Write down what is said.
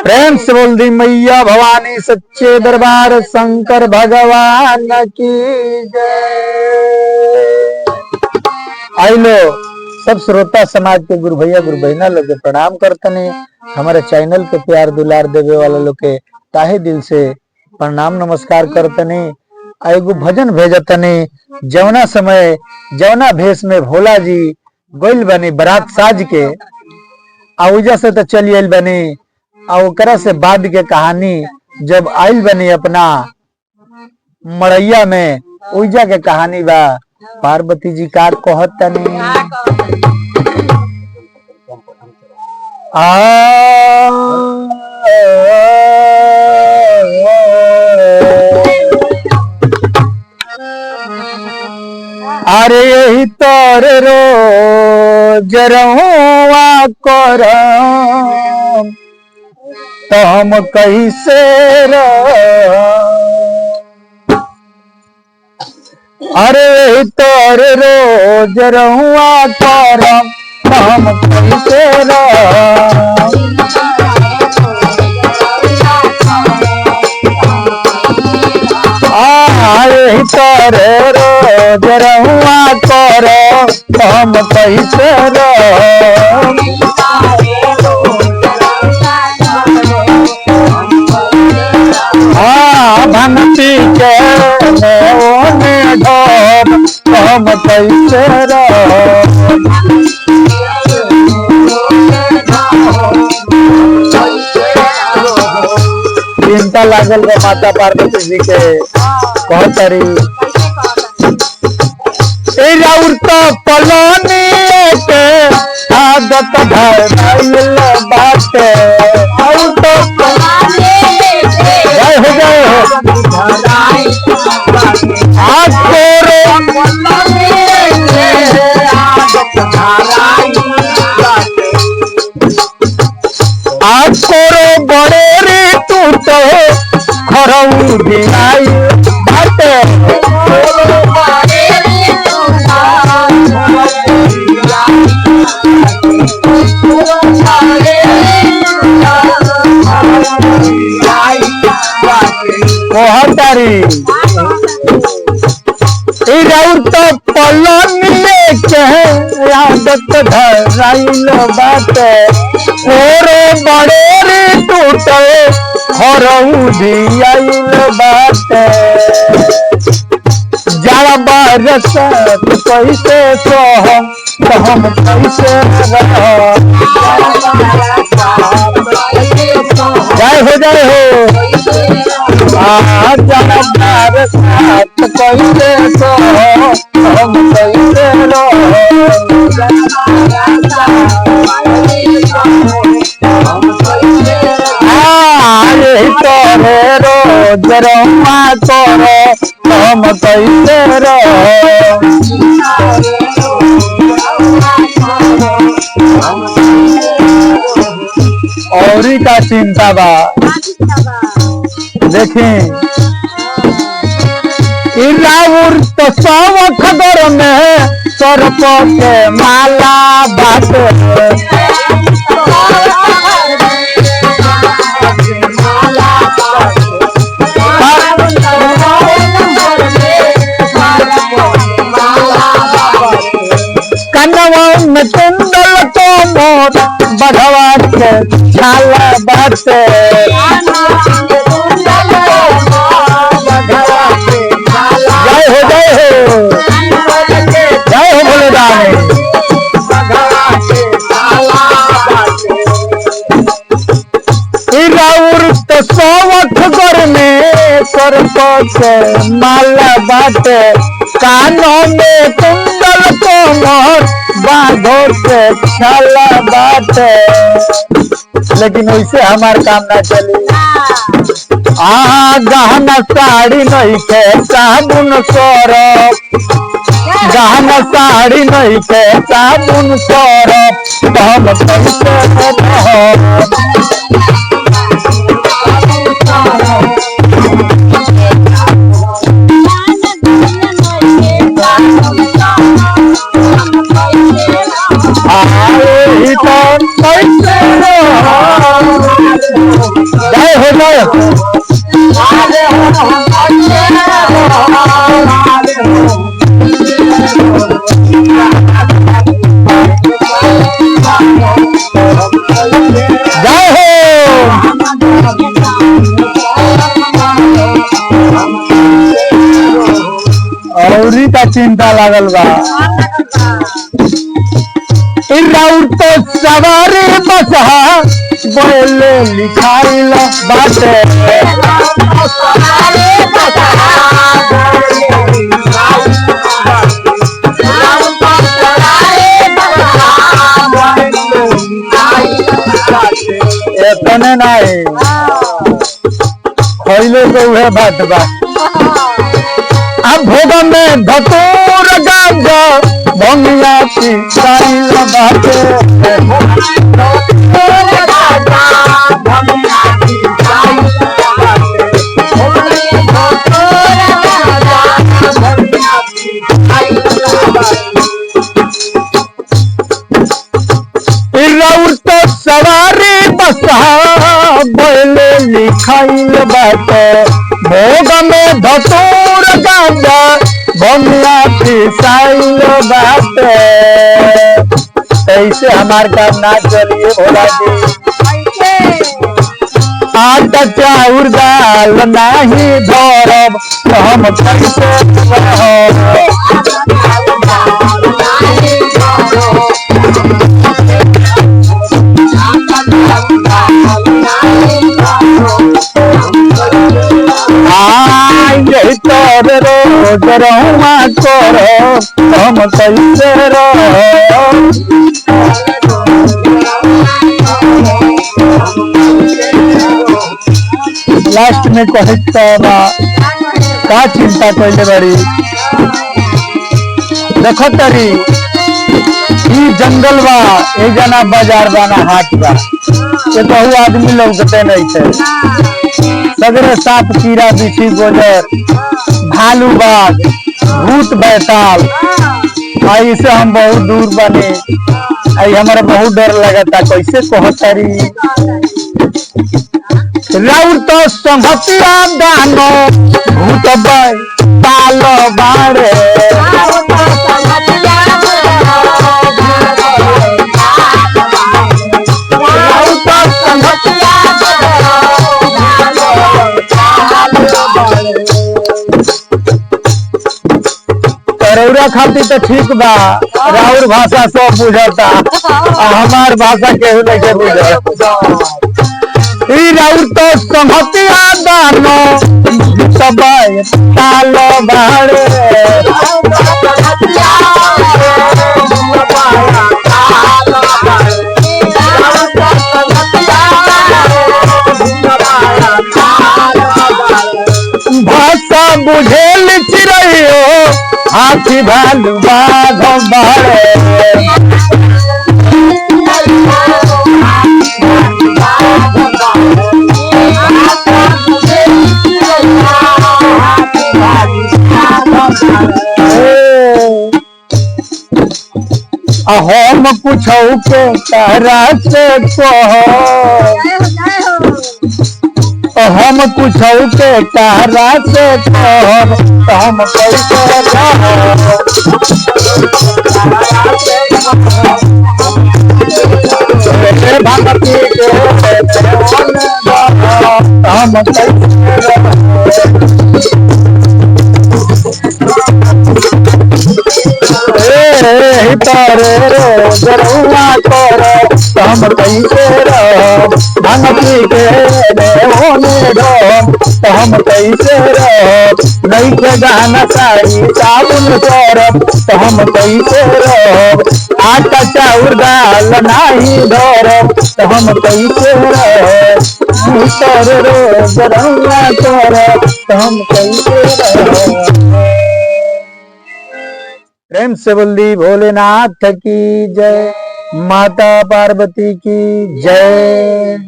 प्रेम से बोल दी मैया भवानी सच्चे दरबार शंकर भगवान की जय। आई लो सब श्रोता समाज के गुरु भैया गुरु बहना लोग के प्रणाम करतने। हमारे चैनल के प्यार दुलार देवे वाला लोग के ताहे दिल से प्रणाम नमस्कार करतने। एगो भजन भेजतने जवना समय जवना भेष में भोला जी गोइल बनी बारात साज के आउजा से तो चली आइल बनी और से बाद के कहानी जब आइल बनी अपना मड़ैया में उजा के कहानी बा। पार्वती जी का कहतनी अरे यही तोर रोज रहुआ कर तो हम कैसे अरे तोर रोज रहुआ कर तो हम कैसे अरे तोर रोज रहुआ कर तो हम कैसे भक्ति के ढोब हम कैसे चिंता लागल बा माता पार्वती जी के कहतरी राउर तो पलानी के आदत भइल बाटे और तो जय हो जय हो बड़े रे टूटे खरऊ दिलाई बाटे कहतारी राउर तो पलनिए के आदत धराइल बाटे ओरे बड़े रे टूटे हरऊ दियाइल बाटे जड़ बरस कैसे सोहम तो हम कैसे जय हो जय हो कैसे सो हम कैसे तोरे रोज रमा तोरो हम कैसे और का चिंता बा देखें राउर तो सब खबर में सर्प के माला बात कनवा में कुंडल को मोर बढ़वा के छाला बात से माला बाटे कानों में कुंडल कोमर बांधो से छाला बाटे लेकिन वैसे हमार काम ना चली। गहना साड़ी नहीं थे साबुन सरफ गहना साड़ी नहीं थे साबुन सरफ हम कैसे का चिंता लागल बा। राउर तो सवारी बसहा बोले लिखाइल बाटे। एतने नहीं खैले तो वह बात बा। अब भोग में धतूर गांजा भंगिया की साइल बाटे। राउर तो सवारी बसहा बोले लिखाइल बाटे। भोग में धतूर गांजा भंगिया पिसाइल बाटे। ऐसे हमार काम ना चलिए भोला जी। आटा चाउर दाल नाही धरब तो हम कैसे रहब। यही तोर रोज रहुआ करो हम कैसे रहो। लास्ट में कहता का चिंता कैले बड़ी। देखो तरी ई जंगल बा ए जना बाजार बा ना हाट बा। ये कहू आदमी लौकते नहीं थे। सगरे सांप कीड़ा बिछी गोजर भालू बाघ भूत बैताल आई से हम बहुत दूर बने। आई हमारा बहुत डर लगता कैसे कहतारी। राउर तो संहतिया दानो भूत बैताल बाड़े। रौरा खाती तो ठीक बा। राउर भाषा सब बुझता हमार भाषा केहू नहीं बुझता। राउर तो संहतिया दानो सब ताल बाड़े। भाषा बुझेल चिड़ैयो हाथी भालू बाघ बाड़े। हम पूछौ के तारा से हम पूछौ के तारा से हम कैसे भगती के हम तारे रोज रहुआ करो हम कैसे रहो। भगती के होने दो हम कैसे रहो। नहीं के गाना साड़ी साबुन सरब हम कैसे रहो। आटा चाउर दाल नहीं धरब हम कैसे रहो। तारे रोज रहुआ करो हम कैसे रहो। प्रेम से बोल दी भोलेनाथ की जय। माता पार्वती की जय।